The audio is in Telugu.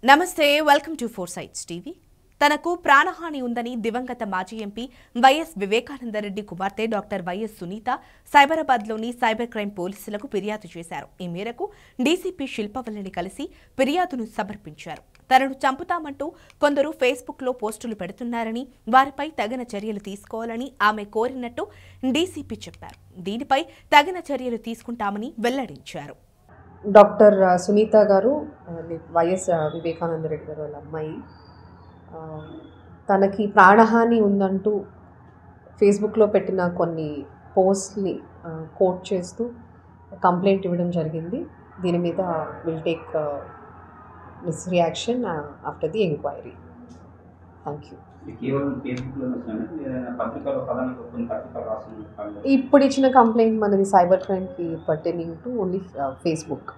నమస్తే welcome to four sides TV. తనకు ప్రాణహాని ఉందని దివంగత మాజీ ఎంపీ వైఎస్ వివేకానందరెడ్డి కుమార్తె డాక్టర్ వైఎస్ సునీత సైబరాబాద్లోని సైబర్ క్రైమ్ పోలీసులకు ఫిర్యాదు చేశారు. ఈ మేరకు డీసీపీ శిల్పవల్లిని కలిసి ఫిర్యాదును సమర్పించారు. తనను చంపుతామంటూ కొందరు ఫేస్బుక్లో పోస్టులు పెడుతున్నారని, వారిపై తగిన చర్యలు తీసుకోవాలని ఆమె కోరినట్టు డీసీపీ చెప్పారు. దీనిపై తగిన చర్యలు తీసుకుంటామని వెల్లడించారు. డాక్టర్ సునీత గారు వైఎస్ వివేకానందరెడ్డి గారు వాళ్ళ అమ్మాయి, తనకి ప్రాణహాని ఉందంటూ ఫేస్బుక్లో పెట్టిన కొన్ని పోస్ట్ని కోట్ చేస్తూ కంప్లైంట్ ఇవ్వడం జరిగింది. దీని మీద will take necessary action after the enquiry. Thank you. ఇప్పుడు ఇచ్చిన కంప్లైంట్ మనది సైబర్ క్రైమ్కి పర్టైనింగ్ టు ఓన్లీ ఫేస్బుక్.